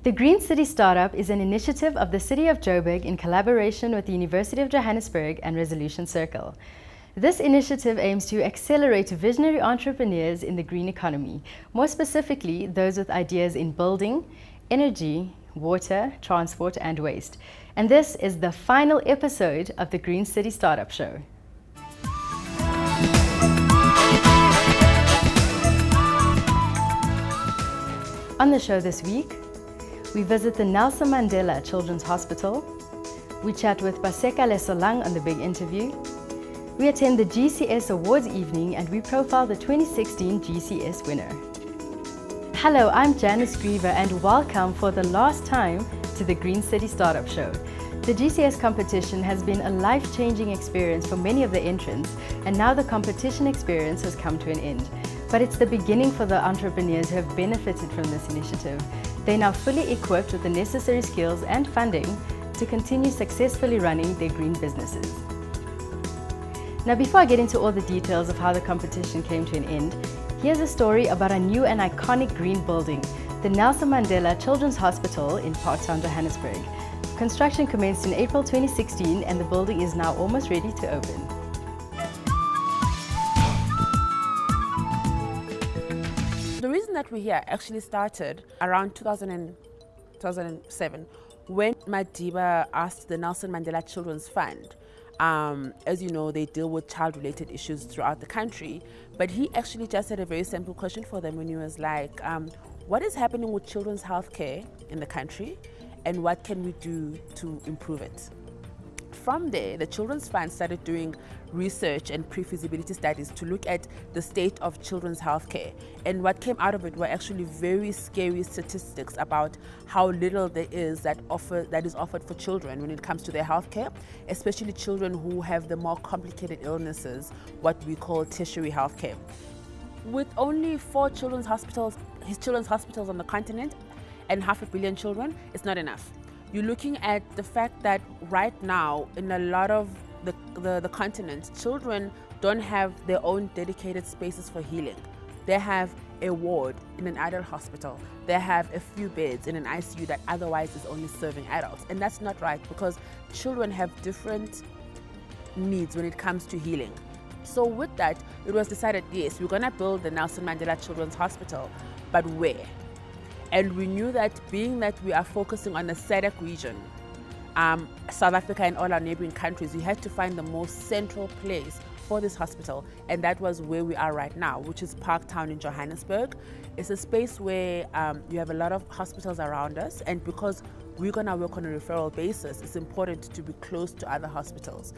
The Green City Startup is an initiative of the City of Joburg in collaboration with the University of Johannesburg and Resolution Circle. This initiative aims to accelerate visionary entrepreneurs in the green economy, more specifically those with ideas in building, energy, water, transport and waste. And this is the final episode of the Green City Startup Show. On the show this week, we visit the Nelson Mandela Children's Hospital, we chat with Paseka Lesolang on the big interview, we attend the GCS Awards evening and we profile the 2016 GCS winner. Hello, I'm Janice Griever and welcome for the last time to the Green City Startup Show. The GCS competition has been a life-changing experience for many of the entrants, and now the competition experience has come to an end. But it's the beginning for the entrepreneurs who have benefited from this initiative. They're now fully equipped with the necessary skills and funding to continue successfully running their green businesses. Now, before I get into all the details of how the competition came to an end, here's a story about a new and iconic green building, the Nelson Mandela Children's Hospital in Parktown, Johannesburg. Construction commenced in April 2016 and the building is now almost ready to open. The reason that we're here actually started around 2007 when Madiba asked the Nelson Mandela Children's Fund. As you know, they deal with child-related issues throughout the country, but he actually just had a very simple question for them when he was like, what is happening with children's healthcare in the country and what can we do to improve it? From there, the Children's Fund started doing research and pre-feasibility studies to look at the state of children's healthcare. And what came out of it were actually very scary statistics about how little there is that is offered for children when it comes to their healthcare, especially children who have the more complicated illnesses, what we call tertiary healthcare. With only 4 children's hospitals on the continent and 500 million children, it's not enough. You're looking at the fact that right now in a lot of the continent, children don't have their own dedicated spaces for healing. They have a ward in an adult hospital. They have a few beds in an ICU that otherwise is only serving adults. And that's not right because children have different needs when it comes to healing. So with that, it was decided, yes, we're gonna build the Nelson Mandela Children's Hospital, but where? And we knew that being that we are focusing on the SADC region, South Africa and all our neighboring countries, we had to find the most central place for this hospital. And that was where we are right now, which is Parktown in Johannesburg. It's a space where you have a lot of hospitals around us. And because we're gonna work on a referral basis, it's important to be close to other hospitals.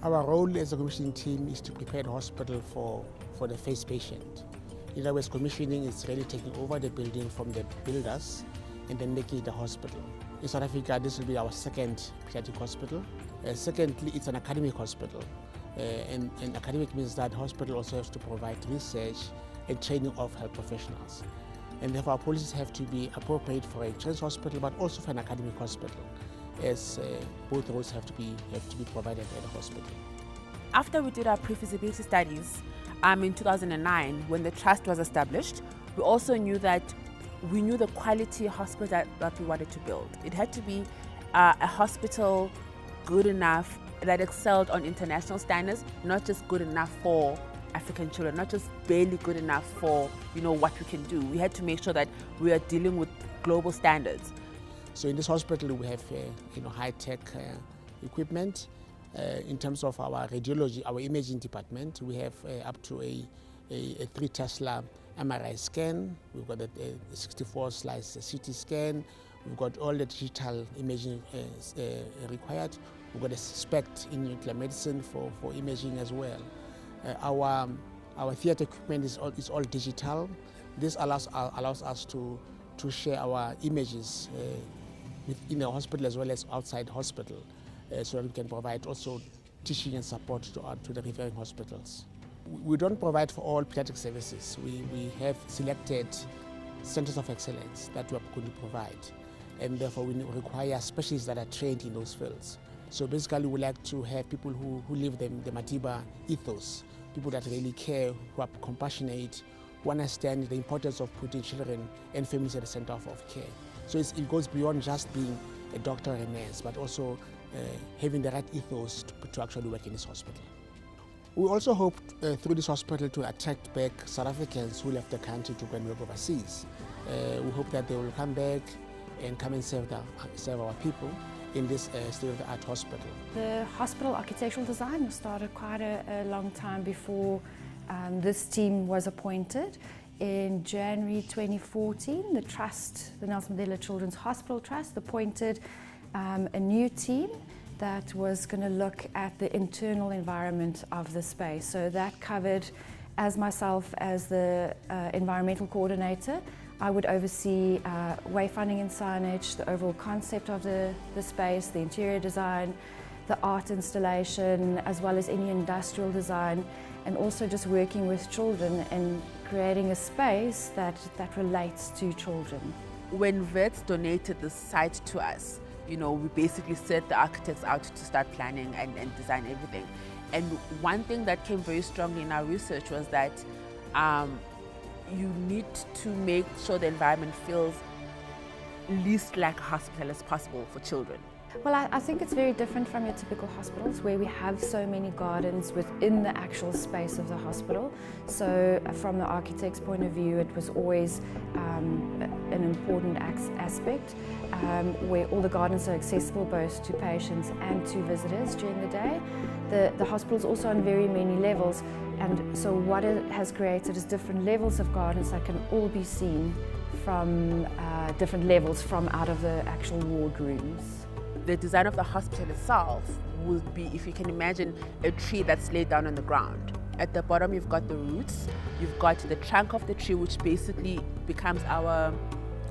Our role as a commissioning team is to prepare the hospital for the first patient. In other words, commissioning is really taking over the building from the builders and then making it a hospital. In South Africa, this will be our second pediatric hospital. Secondly, it's an academic hospital. And academic means that the hospital also has to provide research and training of health professionals. And therefore, our policies have to be appropriate for a children's hospital, but also for an academic hospital, as both roles have to be provided at the hospital. After we did our pre-feasibility studies, in 2009, when the trust was established, we also knew that we knew the quality hospital that we wanted to build. It had to be a hospital good enough that excelled on international standards, not just good enough for African children, not just barely good enough for what we can do. We had to make sure that we are dealing with global standards. So in this hospital, we have high-tech equipment. In terms of our radiology, our imaging department, we have up to a 3 Tesla MRI scan. We've got a 64-slice CT scan. We've got all the digital imaging required. We've got a SPECT in nuclear medicine for imaging as well. Our theater equipment is all digital. This allows us to share our images within the hospital as well as outside hospital. So that we can provide also teaching and support to the referring hospitals. We don't provide for all pediatric services. We have selected centers of excellence that we are going to provide, and therefore we require specialists that are trained in those fields. So basically we like to have people who live the Madiba ethos, people that really care, who are compassionate, who understand the importance of putting children and families at the center of care. So it goes beyond just being a doctor or a nurse, but also having the right ethos to actually work in this hospital. We also hope through this hospital to attract back South Africans who left the country to go and work overseas. We hope that they will come back and come and serve our people in this state-of-the-art hospital. The hospital architectural design was started quite a long time before this team was appointed. In January 2014, the trust, the Nelson Mandela Children's Hospital Trust, appointed a new team that was going to look at the internal environment of the space. So that covered, as myself as the environmental coordinator, I would oversee wayfinding and signage, the overall concept of the space, the interior design, the art installation, as well as any industrial design, and also just working with children and creating a space that relates to children. When Vets donated the site to us, we basically set the architects out to start planning and design everything. And one thing that came very strongly in our research was that you need to make sure the environment feels least like a hospital as possible for children. Well, I think it's very different from your typical hospitals where we have so many gardens within the actual space of the hospital. So from the architect's point of view, it was always an important aspect where all the gardens are accessible both to patients and to visitors during the day. The hospital is also on very many levels, and so what it has created is different levels of gardens that can all be seen from different levels from out of the actual ward rooms. The design of the hospital itself would be, if you can imagine, a tree that's laid down on the ground. At the bottom you've got the roots, you've got the trunk of the tree, which basically becomes our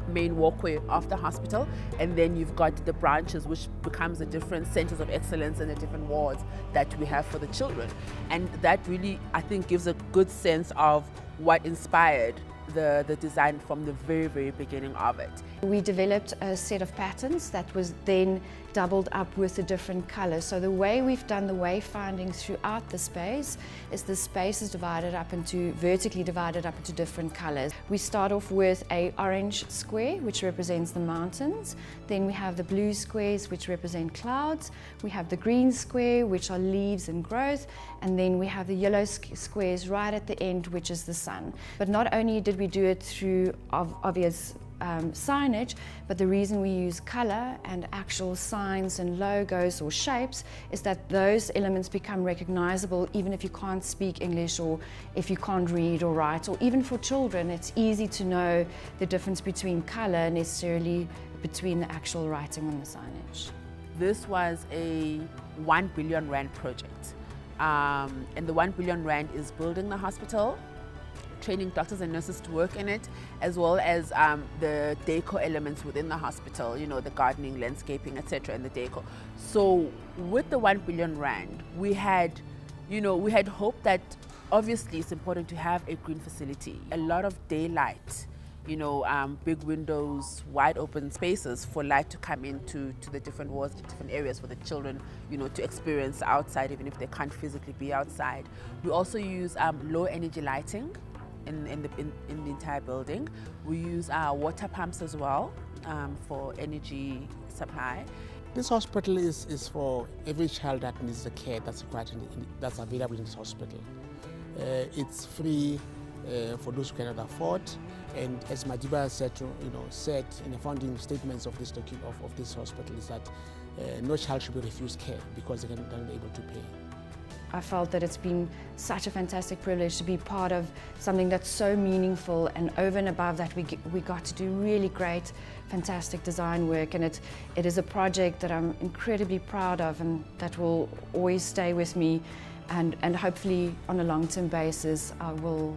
main walkway of the hospital, and then you've got the branches, which becomes the different centers of excellence and the different wards that we have for the children. And that really, I think, gives a good sense of what inspired the design from the very, very beginning of it. We developed a set of patterns that was then doubled up with the different colors. So the way we've done the wayfinding throughout the space is the space is vertically divided up into different colors. We start off with an orange square, which represents the mountains. Then we have the blue squares, which represent clouds. We have the green square, which are leaves and growth. And then we have the yellow squares right at the end, which is the sun. But not only did we do it through obvious signage, but the reason we use color and actual signs and logos or shapes is that those elements become recognizable even if you can't speak English or if you can't read or write, or even for children it's easy to know the difference between color necessarily between the actual writing on the signage. This was a 1 billion rand project, and the 1 billion rand is building the hospital, training doctors and nurses to work in it, as well as the decor elements within the hospital, the gardening, landscaping, etc., and the decor. So with the 1 billion rand, we had hoped that obviously it's important to have a green facility, a lot of daylight, big windows, wide open spaces for light to come into the different wards, different areas for the children, to experience outside even if they can't physically be outside. We also use low energy lighting in the entire building. We use water pumps as well for energy supply. This hospital is for every child that needs the care that's required that's available in this hospital. It's free for those who cannot afford, and as Madiba said in the founding statements of this hospital is that no child should be refused care because they're not able to pay. I felt that it's been such a fantastic privilege to be part of something that's so meaningful, and over and above that we got to do really great, fantastic design work, and it is a project that I'm incredibly proud of and that will always stay with me, and hopefully on a long-term basis I will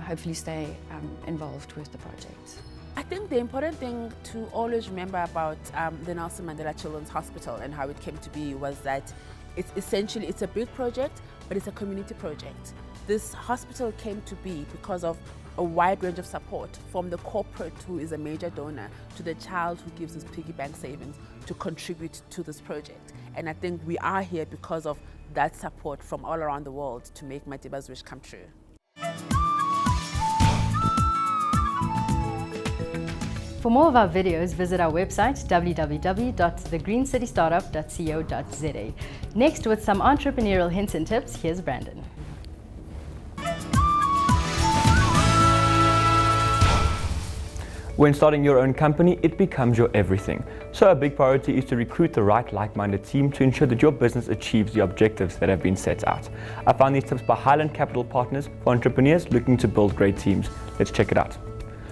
hopefully stay involved with the project. I think the important thing to always remember about the Nelson Mandela Children's Hospital and how it came to be was that it's a big project, but it's a community project. This hospital came to be because of a wide range of support, from the corporate, who is a major donor, to the child who gives his piggy bank savings to contribute to this project. And I think we are here because of that support from all around the world to make Madiba's wish come true. For more of our videos, visit our website www.TheGreenCityStartup.co.za. Next, with some entrepreneurial hints and tips, here's Brandon. When starting your own company, it becomes your everything. So a big priority is to recruit the right like-minded team to ensure that your business achieves the objectives that have been set out. I found these tips by Highland Capital Partners for entrepreneurs looking to build great teams. Let's check it out.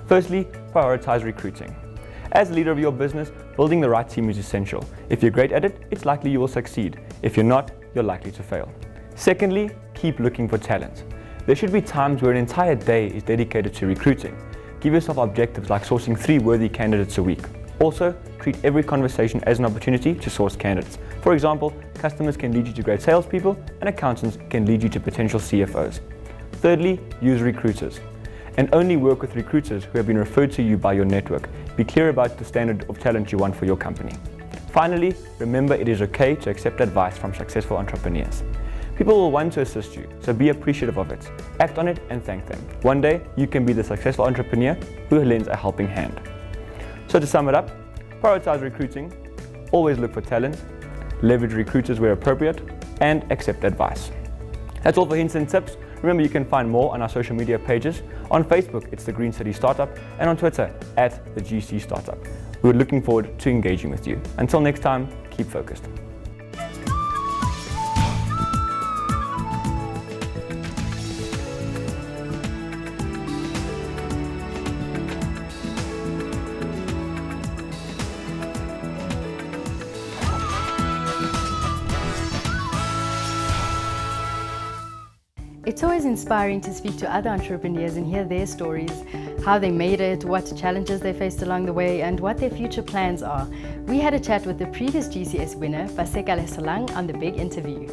Firstly, prioritize recruiting. As the leader of your business, building the right team is essential. If you're great at it, it's likely you will succeed. If you're not, you're likely to fail. Secondly, keep looking for talent. There should be times where an entire day is dedicated to recruiting. Give yourself objectives like sourcing 3 worthy candidates a week. Also, treat every conversation as an opportunity to source candidates. For example, customers can lead you to great salespeople and accountants can lead you to potential CFOs. Thirdly, use recruiters. And only work with recruiters who have been referred to you by your network. Be clear about the standard of talent you want for your company. Finally, remember it is okay to accept advice from successful entrepreneurs. People will want to assist you, so be appreciative of it. Act on it and thank them. One day, you can be the successful entrepreneur who lends a helping hand. So to sum it up, prioritize recruiting, always look for talent, leverage recruiters where appropriate, and accept advice. That's all for hints and tips. Remember, you can find more on our social media pages. On Facebook, it's The Green City Startup, and on Twitter, @TheGC Startup. We're looking forward to engaging with you. Until next time, keep focused. It's always inspiring to speak to other entrepreneurs and hear their stories, how they made it, what challenges they faced along the way, and what their future plans are. We had a chat with the previous GCS winner, Paseka Lesalang, on The Big Interview.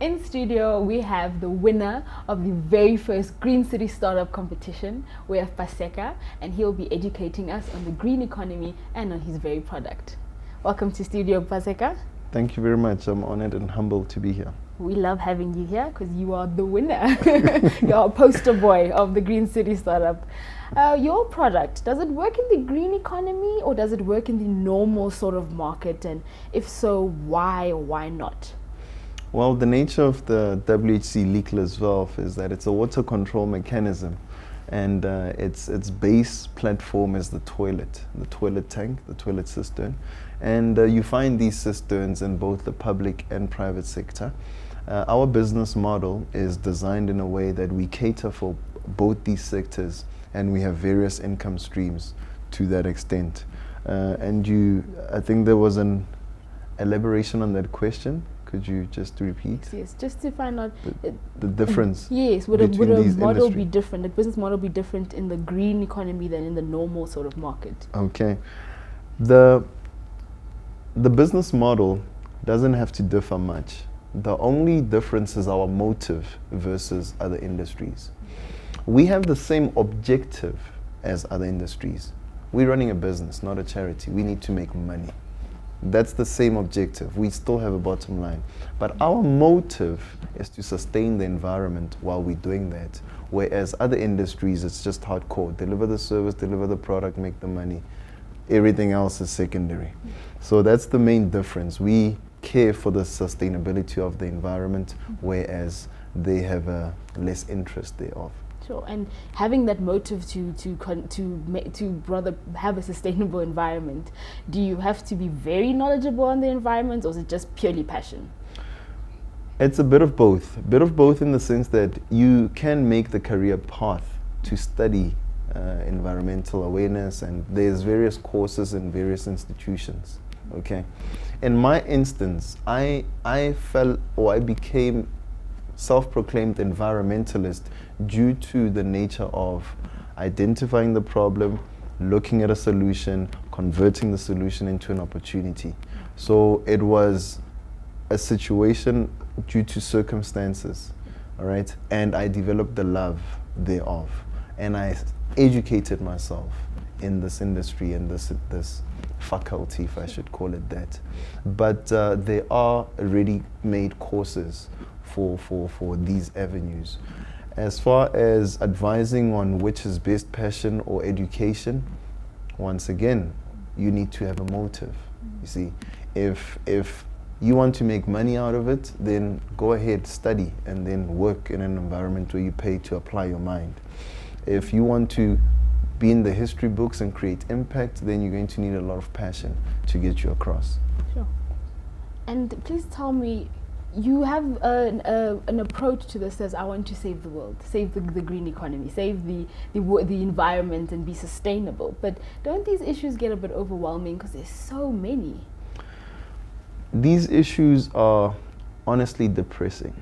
In studio, we have the winner of the very first Green City Startup competition. We have Paseka, and he'll be educating us on the green economy and on his very product. Welcome to studio, Paseka. Thank you very much. I'm honored and humbled to be here. We love having you here because you are the winner. You're a poster boy of the Green City Startup. Your product, does it work in the green economy or does it work in the normal sort of market? And if so, why or why not? Well, the nature of the WHC leakless valve is that it's a water control mechanism, and its base platform is the toilet tank, the toilet cistern. And you find these cisterns in both the public and private sector. Our business model is designed in a way that we cater for both these sectors, and we have various income streams to that extent. I think there was an elaboration on that question. Could you just repeat? Yes, just to find out the difference. Yes, would a model be different? The business model be different in the green economy than in the normal sort of market? Okay, the business model doesn't have to differ much. The only difference is our motive versus other industries. We have the same objective as other industries. We're running a business, not a charity. We need to make money. That's the same objective. We still have a bottom line. But our motive is to sustain the environment while we're doing that. Whereas other industries, it's just hardcore. Deliver the service, deliver the product, make the money. Everything else is secondary. So that's the main difference. We care for the sustainability of the environment, whereas they have a less interest thereof. Sure, and having that motive to rather have a sustainable environment, do you have to be very knowledgeable on the environment, or is it just purely passion? It's a bit of both. A bit of both in the sense that you can make the career path to study environmental awareness, and there's various courses in various institutions. Okay, in my instance, I became self-proclaimed environmentalist due to the nature of identifying the problem, looking at a solution, converting the solution into an opportunity. So it was a situation due to circumstances, all right? And I developed the love thereof. And I educated myself in this industry and this faculty, if I should call it that. But there are ready-made courses for these avenues. As far as advising on which is best, passion or education, once again, you need to have a motive. You see, if you want to make money out of it, then go ahead, study, and then work in an environment where you pay to apply your mind. If you want to be in the history books and create impact, then you're going to need a lot of passion to get you across. Sure. And please tell me, you have an approach to this as I want to save the world, save the green economy, save the environment and be sustainable. But don't these issues get a bit overwhelming because there's so many? These issues are honestly depressing.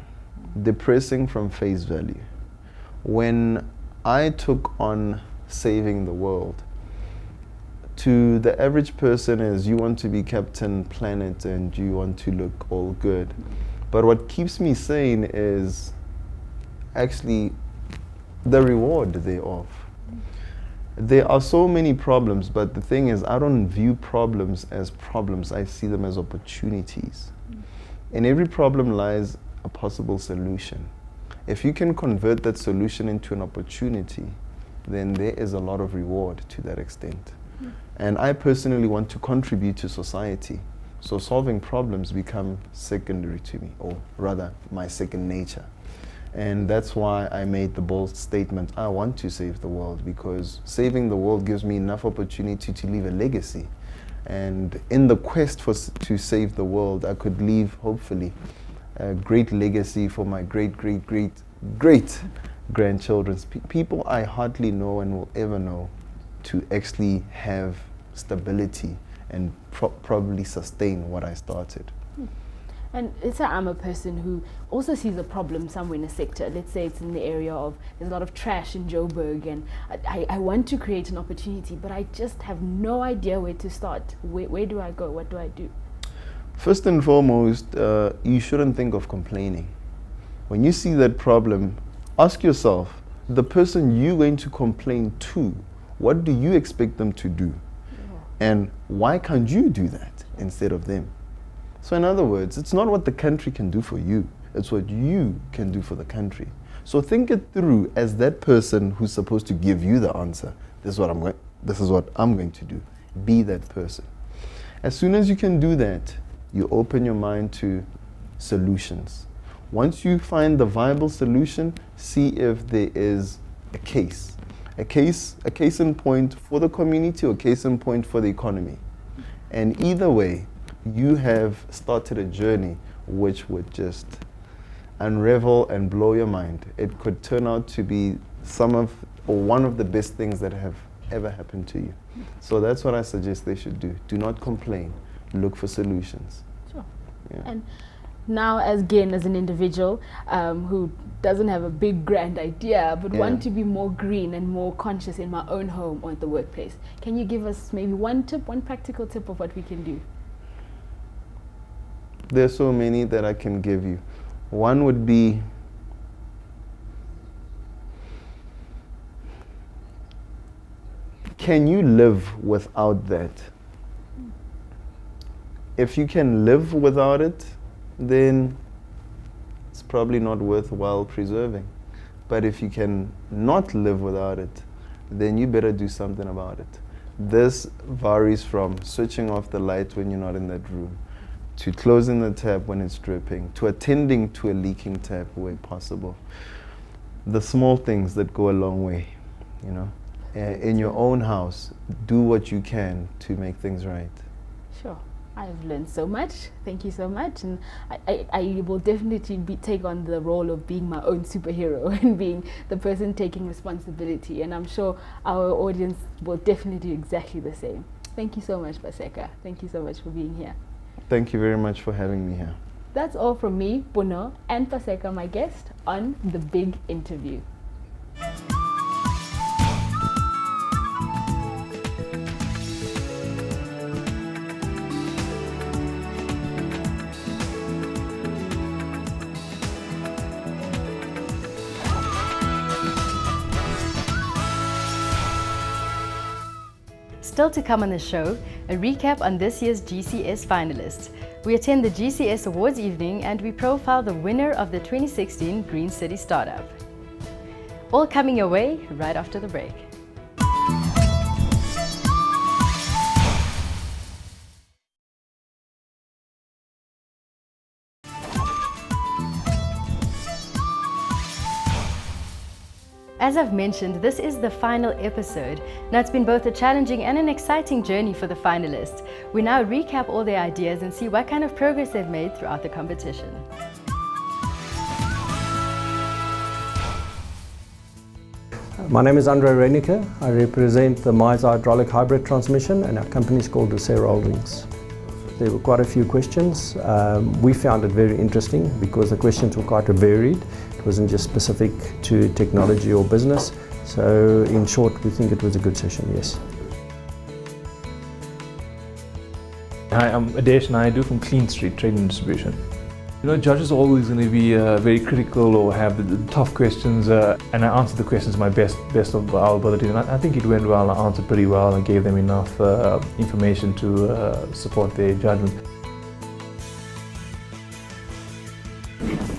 Depressing from face value. When I took on saving the world, to the average person is you want to be Captain Planet and you want to look all good. But what keeps me sane is actually the reward thereof. There are so many problems, but the thing is, I don't view problems as problems. I see them as opportunities. In every problem lies a possible solution. If you can convert that solution into an opportunity, then there is a lot of reward to that extent. And I personally want to contribute to society. So solving problems become secondary to me, or rather my second nature. And that's why I made the bold statement, I want to save the world, because saving the world gives me enough opportunity to leave a legacy. And in the quest to save the world, I could leave, hopefully, a great legacy for my great grandchildren, people I hardly know and will ever know, to actually have stability and probably sustain what I started. And let's say I'm a person who also sees a problem somewhere in a sector. Let's say it's in the area of, there's a lot of trash in Joburg, and I want to create an opportunity, but I just have no idea where to start. Where do I go? What do I do? First and foremost, you shouldn't think of complaining. When you see that problem, ask yourself, the person you're going to complain to, what do you expect them to do? And why can't you do that instead of them? So in other words, it's not what the country can do for you, it's what you can do for the country. So think it through as that person who's supposed to give you the answer. This is what I'm going to do. Be that person. As soon as you can do that, you open your mind to solutions. Once you find the viable solution, see if there is a case in point for the community or case in point for the economy. And either way, you have started a journey which would just unravel and blow your mind. It could turn out to be one of the best things that have ever happened to you. So that's what I suggest they should do. Do not complain. Look for solutions. Sure. Yeah. And now, as an individual who doesn't have a big grand idea, but want to be more green and more conscious in my own home or at the workplace, can you give us maybe one practical tip of what we can do? There's so many that I can give you. One would be, can you live without that? If you can live without it, then it's probably not worthwhile preserving. But if you can not live without it, then you better do something about it. This varies from switching off the light when you're not in that room, to closing the tap when it's dripping, to attending to a leaking tap where possible. The small things that go a long way, you know. In your own house, do what you can to make things right. Sure. I've learned so much. Thank you so much. And I will definitely take on the role of being my own superhero and being the person taking responsibility. And I'm sure our audience will definitely do exactly the same. Thank you so much, Paseka. Thank you so much for being here. Thank you very much for having me here. That's all from me, Puno, and Paseka, my guest, on The Big Interview. Still to come on the show, a recap on this year's GCS finalists. We attend the GCS Awards evening and we profile the winner of the 2016 Green City Startup. All coming your way right after the break. As I've mentioned, this is the final episode. Now, it's been both a challenging and an exciting journey for the finalists. We now recap all their ideas and see what kind of progress they've made throughout the competition. My name is Andre Reinicke. I represent the Mize hydraulic hybrid transmission, and our company is called Lucero Holdings. There were quite a few questions. We found it very interesting because the questions were quite varied. It wasn't just specific to technology or business. So in short, we think it was a good session, yes. Hi, I'm Adesh and I do from Clean Street Trade and Distribution. You know, judges are always going to be very critical or have the tough questions, and I answered the questions to my best of our ability, and I think it went well. I answered pretty well and gave them enough information to support their judgment.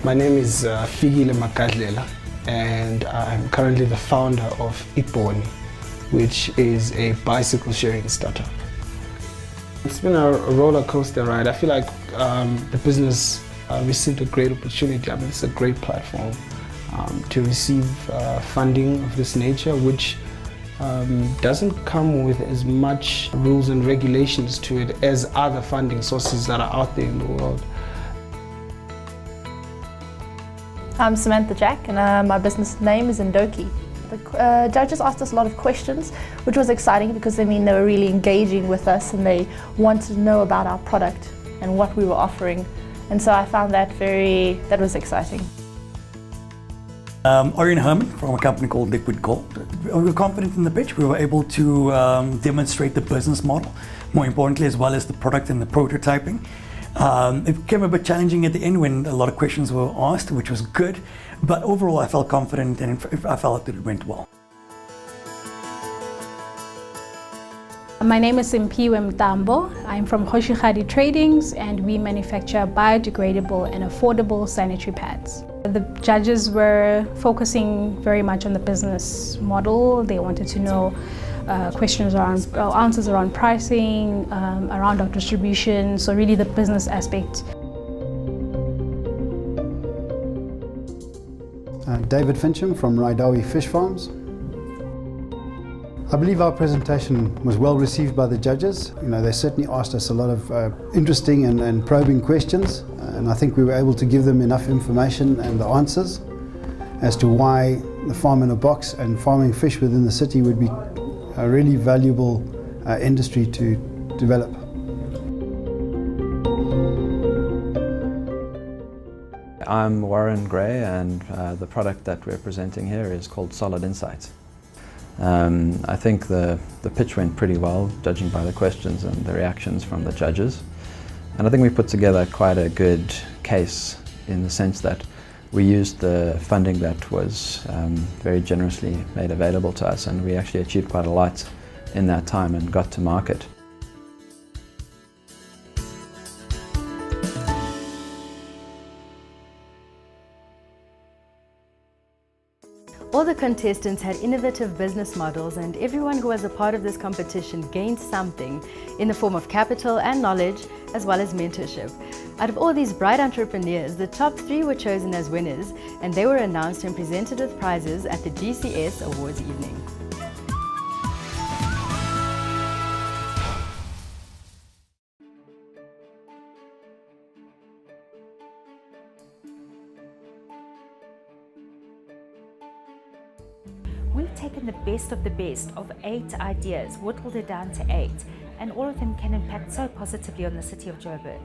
My name is Fikile Makadlela, and I'm currently the founder of Iponi, which is a bicycle sharing startup. It's been a roller coaster ride. I feel like the business received a great opportunity. I mean, it's a great platform to receive funding of this nature, which doesn't come with as much rules and regulations to it as other funding sources that are out there in the world. I'm Samantha Jack, and my business name is Ndoki. The judges asked us a lot of questions, which was exciting because they were really engaging with us and they wanted to know about our product and what we were offering. And so I found that was exciting. Orion Herman from a company called Liquid Gold. We were confident in the pitch. We were able to demonstrate the business model, more importantly, as well as the product and the prototyping. It became a bit challenging at the end when a lot of questions were asked, which was good. But overall, I felt confident and I felt that it went well. My name is Simpiwe Mtambo. I'm from Hoshihadi Tradings and we manufacture biodegradable and affordable sanitary pads. The judges were focusing very much on the business model. They wanted to know answers around pricing, around our distribution, so really the business aspect. David Fincham from Raidawi Fish Farms. I believe our presentation was well received by the judges. They certainly asked us a lot of interesting and probing questions, and I think we were able to give them enough information and the answers as to why the farm in a box and farming fish within the city would be a really valuable industry to develop. I'm Warren Gray, and the product that we're presenting here is called Solid Insight. I think the pitch went pretty well, judging by the questions and the reactions from the judges. And I think we put together quite a good case in the sense that we used the funding that was very generously made available to us, and we actually achieved quite a lot in that time and got to market. All the contestants had innovative business models, and everyone who was a part of this competition gained something in the form of capital and knowledge, as well as mentorship. Out of all these bright entrepreneurs, the top 3 were chosen as winners, and they were announced and presented with prizes at the GCS Awards evening. We've taken the best of 8 ideas, whittled it down to 8, and all of them can impact so positively on the City of Joburg.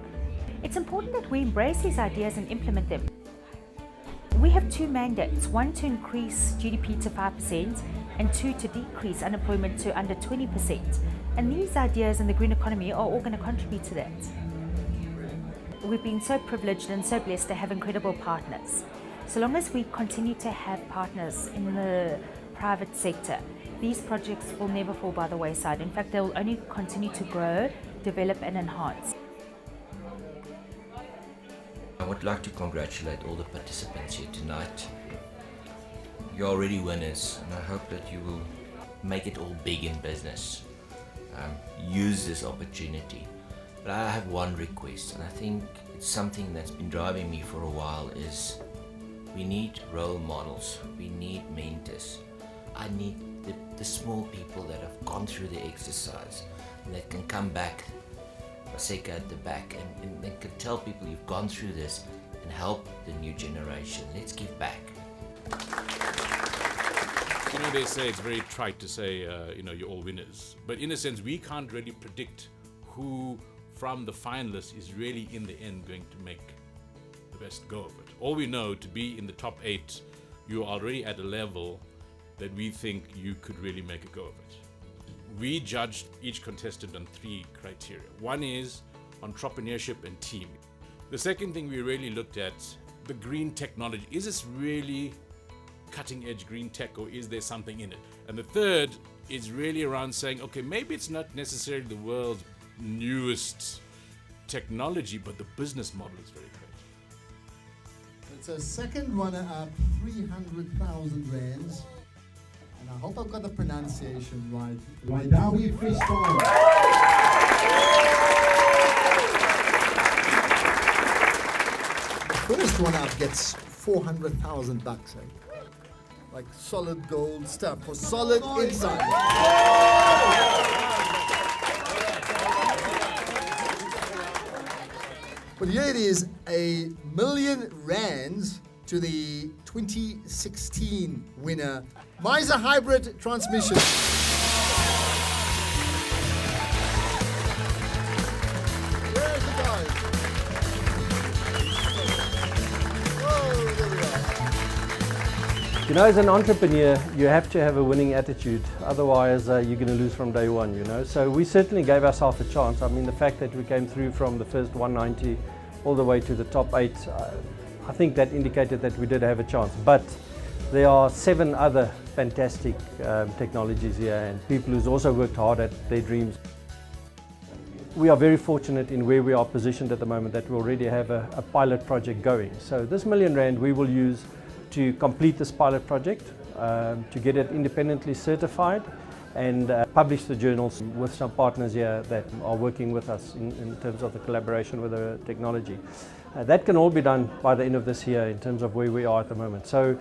It's important that we embrace these ideas and implement them. We have 2 mandates, one to increase GDP to 5% and 2 to decrease unemployment to under 20%. And these ideas in the green economy are all going to contribute to that. We've been so privileged and so blessed to have incredible partners. So long as we continue to have partners in the private sector, these projects will never fall by the wayside. In fact, they will only continue to grow, develop and enhance. I would like to congratulate all the participants here tonight. You're already winners, and I hope that you will make it all big in business. Use this opportunity. But I have one request, and I think it's something that's been driving me for a while, is we need role models, we need mentors. I need the small people that have gone through the exercise and that can come back, Baseka at the back, and they can tell people you've gone through this and help the new generation. Let's give back. You know, they say it's very trite to say, you're all winners. But in a sense, we can't really predict who from the finalists is really in the end going to make the best go of it. All we know, to be in the top 8, you're already at a level that we think you could really make a go of it. We judged each contestant on 3 criteria. One is entrepreneurship and team. The second thing we really looked at, the green technology. Is this really cutting edge green tech, or is there something in it? And the third is really around saying, okay, maybe it's not necessarily the world's newest technology, but the business model is very great. It's a second runner-up, 300,000 rands. And I hope I've got the pronunciation right. Waidawi freestyle. First runner-up gets 400,000 bucks, eh? Like solid gold stuff for solid insight. But here it is, R1,000,000 rands to the 2016 winner, Miser Hybrid Transmission. Where's the guys? Whoa, there we are. You know, as an entrepreneur, you have to have a winning attitude. Otherwise, you're going to lose from day one, you know. So we certainly gave ourselves a chance. I mean, the fact that we came through from the first 190 all the way to the top 8, I think that indicated that we did have a chance. But there are 7 other fantastic technologies here and people who's also worked hard at their dreams. We are very fortunate in where we are positioned at the moment, that we already have a pilot project going. So this R1,000,000 we will use to complete this pilot project, to get it independently certified and publish the journals with some partners here that are working with us in terms of the collaboration with the technology. That can all be done by the end of this year in terms of where we are at the moment. So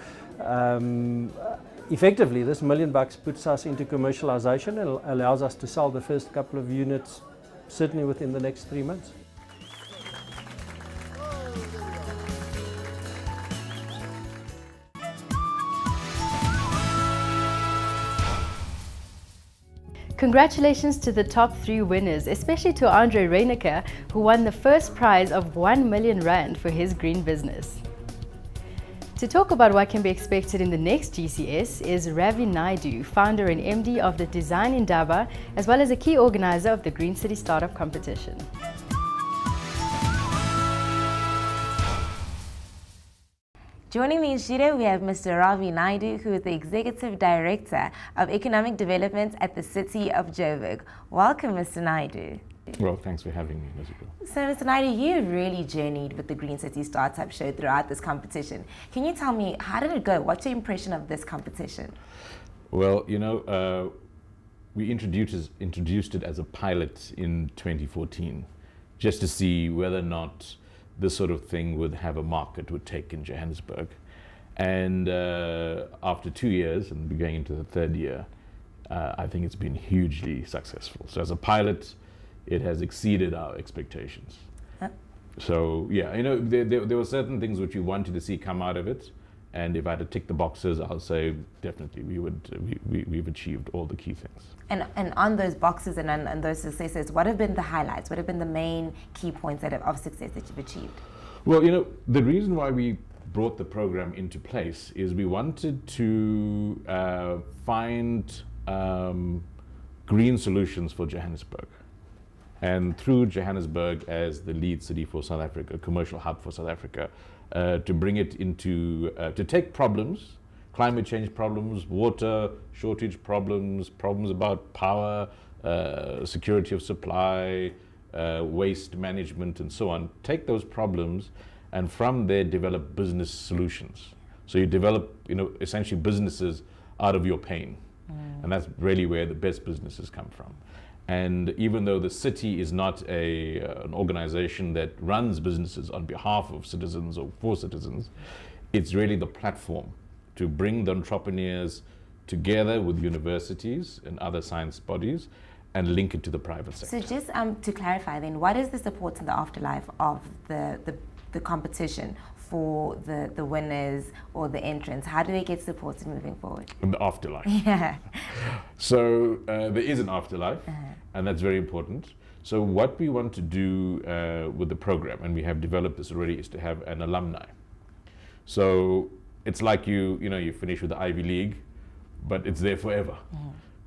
effectively, this $1,000,000 puts us into commercialization and allows us to sell the first couple of units certainly within the next 3 months. Congratulations to the top 3 winners, especially to Andre Reyneke, who won the first prize of R1,000,000 for his green business. To talk about what can be expected in the next GCS is Ravi Naidu, founder and MD of the Design Indaba, as well as a key organizer of the Green City Startup competition. Joining me in studio, we have Mr. Ravi Naidu, who is the Executive Director of Economic Development at the City of Joburg. Welcome, Mr. Naidu. Well, thanks for having me, Elizabeth. So, Mr. Naidu, you really journeyed with the Green City Startup show throughout this competition. Can you tell me, how did it go? What's your impression of this competition? Well, we introduced it as a pilot in 2014, just to see whether or not this sort of thing would have a market, would take in Johannesburg. And after 2 years, and we're going into the 3rd year, I think it's been hugely successful. So as a pilot, it has exceeded our expectations. So yeah, there were certain things which we wanted to see come out of it. And if I had to tick the boxes, I'll say definitely we've achieved all the key things. And on those boxes and on those successes, what have been the highlights? What have been the main key points of success that you've achieved? Well, the reason why we brought the program into place is we wanted to find green solutions for Johannesburg. And through Johannesburg as the lead city for South Africa, commercial hub for South Africa, to bring it into, to take problems, climate change problems, water shortage problems, problems about power, security of supply, waste management and so on, take those problems and from there develop business solutions So you develop, essentially businesses out of your pain. And that's really where the best businesses come from. And even though the city is not an organization that runs businesses on behalf of citizens or for citizens, it's really the platform to bring the entrepreneurs together with universities and other science bodies and link it to the private sector. So just to clarify then, what is the support in the afterlife of the competition for the winners or the entrants? How do they get supported moving forward? In the afterlife. Yeah. So there is an afterlife, and that's very important. So what we want to do with the program, and we have developed this already, is to have an alumni. So it's like you finish with the Ivy League, but it's there forever.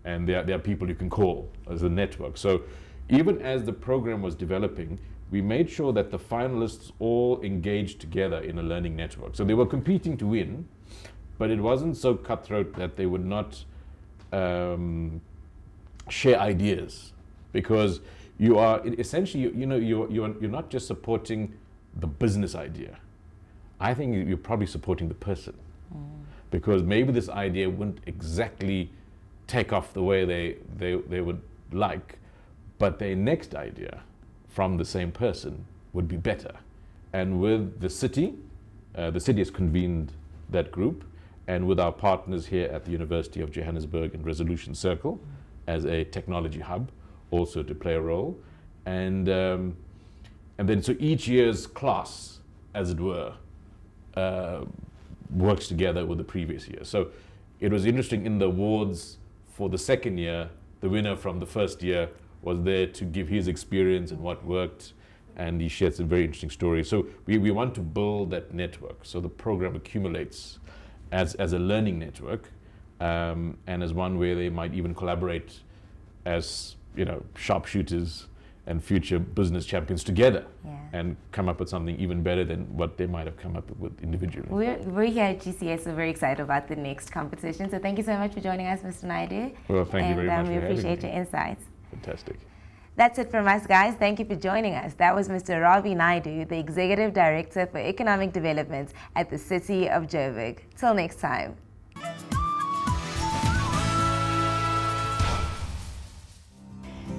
And there are people you can call as a network. So even as the program was developing, we made sure that the finalists all engaged together in a learning network. So they were competing to win, but it wasn't so cutthroat that they would not share ideas, because you are essentially, you're not just supporting the business idea. I think you're probably supporting the person, because maybe this idea wouldn't exactly take off the way they would like, but their next idea from the same person would be better. And with the city has convened that group, and with our partners here at the University of Johannesburg and Resolution Circle as a technology hub also to play a role. And then so each year's class, as it were, works together with the previous year. So it was interesting in the awards for the second year, the winner from the first year was there to give his experience and what worked, and he shared some very interesting stories. So we want to build that network, so the program accumulates as a learning network, and as one where they might even collaborate as sharpshooters and future business champions together, and come up with something even better than what they might have come up with individually. We're here at GCS, so very excited about the next competition. So thank you so much for joining us, Mr. Naidu. Well, thank you very much for having me. We appreciate your insights. Fantastic. That's it from us, guys. Thank you for joining us. That was Mr. Ravi Naidu, the Executive Director for Economic Development at the City of Joburg. Till next time.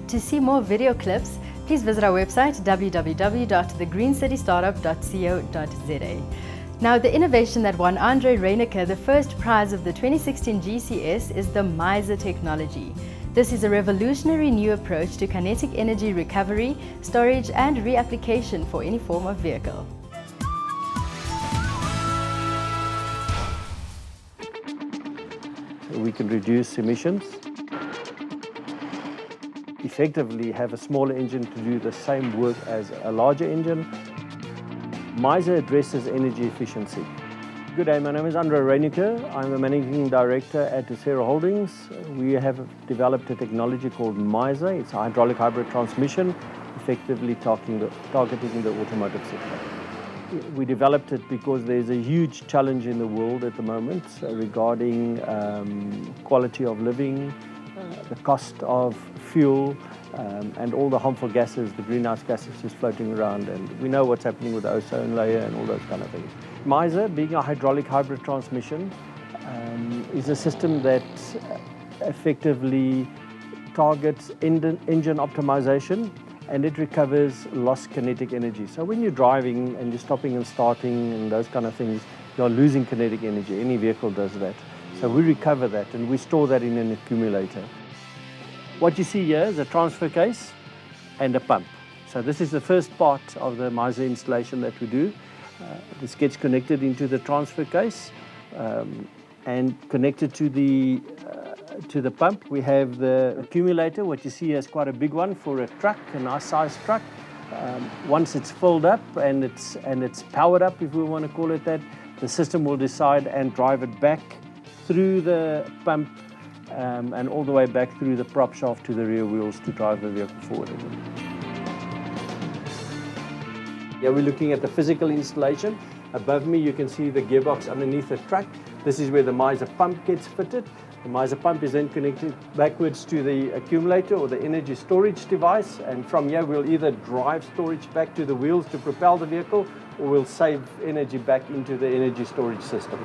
To see more video clips, please visit our website www.TheGreenCityStartup.co.za. Now, the innovation that won Andre Reinecker the first prize of the 2016 GCS is the Miser technology. This is a revolutionary new approach to kinetic energy recovery, storage and reapplication for any form of vehicle. We can reduce emissions, effectively have a smaller engine to do the same work as a larger engine. Miser addresses energy efficiency. Good day, my name is Andre Reinecker. I'm the Managing Director at City Holdings. We have developed a technology called Miser. It's a hydraulic hybrid transmission, effectively targeting the automotive sector. We developed it because there's a huge challenge in the world at the moment regarding quality of living, the cost of fuel, and all the harmful gases, the greenhouse gases just floating around, and we know what's happening with the ozone layer and all those kind of things. Miser, being a hydraulic hybrid transmission, is a system that effectively targets engine optimization, and it recovers lost kinetic energy. So when you're driving and you're stopping and starting and those kind of things, you're losing kinetic energy. Any vehicle does that. So we recover that and we store that in an accumulator. What you see here is a transfer case and a pump. So this is the first part of the Miser installation that we do. This gets connected into the transfer case and connected to the pump. We have the accumulator. What you see here is quite a big one for a truck, a nice sized truck. Once it's filled up and it's powered up, if we want to call it that, the system will decide and drive it back through the pump and all the way back through the prop shaft to the rear wheels to drive the vehicle forward again. Here we're looking at the physical installation. Above me you can see the gearbox underneath the truck. This is where the Miser pump gets fitted. The Miser pump is then connected backwards to the accumulator or the energy storage device, and from here we'll either drive storage back to the wheels to propel the vehicle, will save energy back into the energy storage system.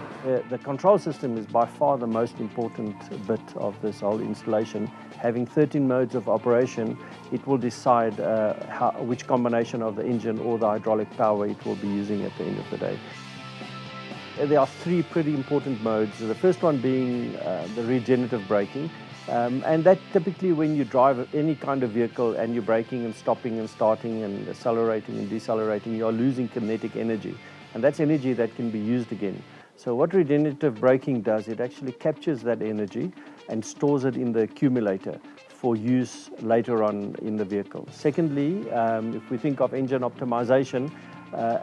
The control system is by far the most important bit of this whole installation. Having 13 modes of operation, it will decide which combination of the engine or the hydraulic power it will be using at the end of the day. There are three pretty important modes. The first one being the regenerative braking. And that typically when you drive any kind of vehicle and you're braking and stopping and starting and accelerating and decelerating, you are losing kinetic energy. And that's energy that can be used again. So what regenerative braking does, it actually captures that energy and stores it in the accumulator for use later on in the vehicle. Secondly, if we think of engine optimization,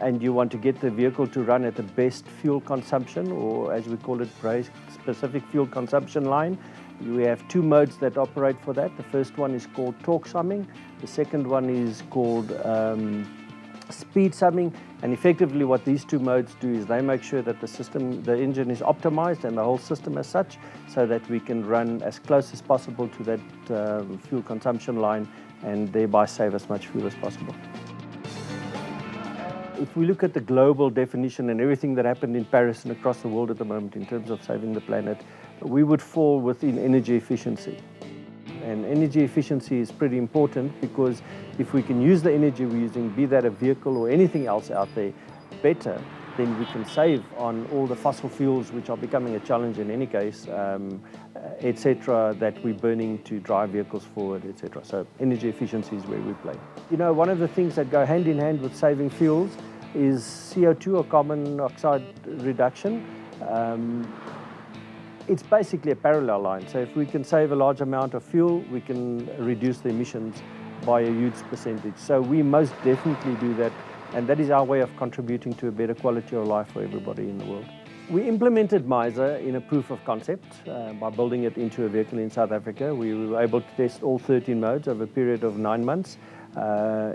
and you want to get the vehicle to run at the best fuel consumption, or as we call it, specific fuel consumption line, we have two modes that operate for that. The first one is called torque summing. The second one is called speed summing. And effectively what these two modes do is they make sure that the engine is optimized and the whole system as such, so that we can run as close as possible to that fuel consumption line and thereby save as much fuel as possible. If we look at the global definition and everything that happened in Paris and across the world at the moment in terms of saving the planet, we would fall within energy efficiency. And energy efficiency is pretty important because if we can use the energy we're using, be that a vehicle or anything else out there, better, then we can save on all the fossil fuels which are becoming a challenge in any case, etc., that we're burning to drive vehicles forward, etc. So energy efficiency is where we play. You know, one of the things that go hand in hand with saving fuels is CO2 or carbon dioxide reduction. It's basically a parallel line. So if we can save a large amount of fuel, we can reduce the emissions by a huge percentage. So we most definitely do that, and that is our way of contributing to a better quality of life for everybody in the world. We implemented MISA in a proof of concept by building it into a vehicle in South Africa. We were able to test all 13 modes over a period of 9 months.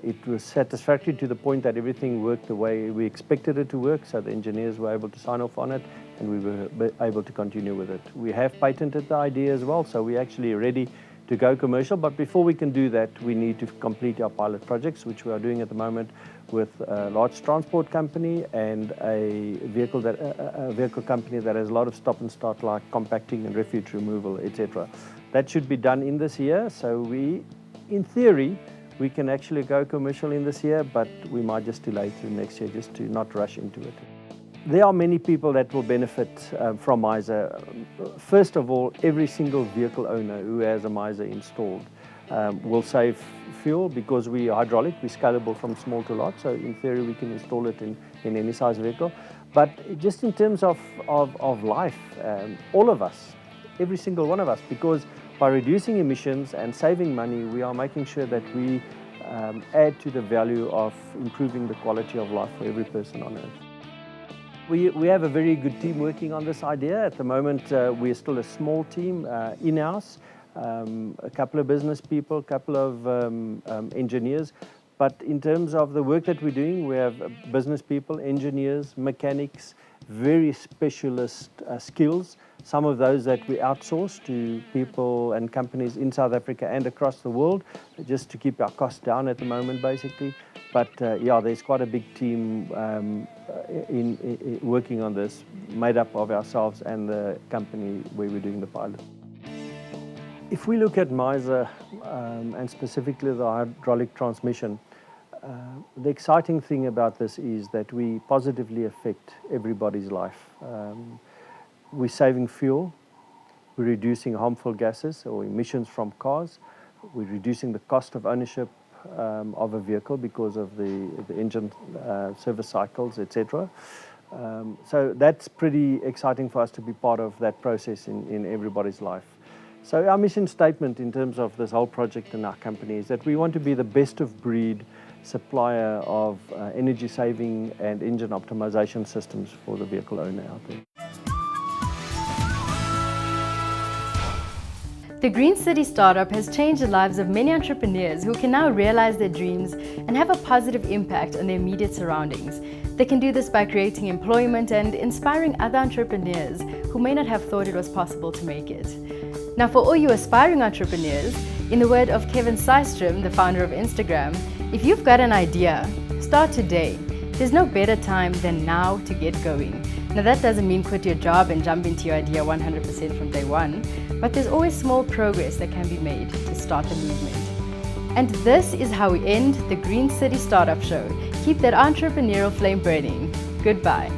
It was satisfactory to the point that everything worked the way we expected it to work, so the engineers were able to sign off on it and we were able to continue with it. We have patented the idea as well, so we're actually ready to go commercial, but before we can do that, we need to complete our pilot projects, which we are doing at the moment with a large transport company and a vehicle company that has a lot of stop and start, like compacting and refuge removal, etc. That should be done in this year, so in theory, we can actually go commercial in this year, but we might just delay to next year just to not rush into it. There are many people that will benefit from MISA. First of all, every single vehicle owner who has a MISA installed will save fuel because we are hydraulic, we're scalable from small to large, so in theory we can install it in any size vehicle. But just in terms of life, all of us, every single one of us, because by reducing emissions and saving money, we are making sure that we add to the value of improving the quality of life for every person on earth. We have a very good team working on this idea. At the moment, we're still a small team in-house, a couple of business people, a couple of engineers. But in terms of the work that we're doing, we have business people, engineers, mechanics, very specialist skills. Some of those that we outsource to people and companies in South Africa and across the world, just to keep our costs down at the moment, basically. But yeah, there's quite a big team in working on this, made up of ourselves and the company where we're doing the pilot. If we look at MISA and specifically the hydraulic transmission, the exciting thing about this is that we positively affect everybody's life. We're saving fuel, we're reducing harmful gases or emissions from cars, we're reducing the cost of ownership of a vehicle because of the engine service cycles, etc. So that's pretty exciting for us to be part of that process in everybody's life. So our mission statement in terms of this whole project and our company is that we want to be the best of breed supplier of energy saving and engine optimization systems for the vehicle owner out there. The Green City Startup has changed the lives of many entrepreneurs who can now realize their dreams and have a positive impact on their immediate surroundings. They can do this by creating employment and inspiring other entrepreneurs who may not have thought it was possible to make it. Now, for all you aspiring entrepreneurs, in the word of Kevin Systrom, the founder of Instagram, if you've got an idea, start today. There's no better time than now to get going. Now that doesn't mean quit your job and jump into your idea 100% from day one, but there's always small progress that can be made to start the movement. And this is how we end the Green City Startup Show. Keep that entrepreneurial flame burning. Goodbye.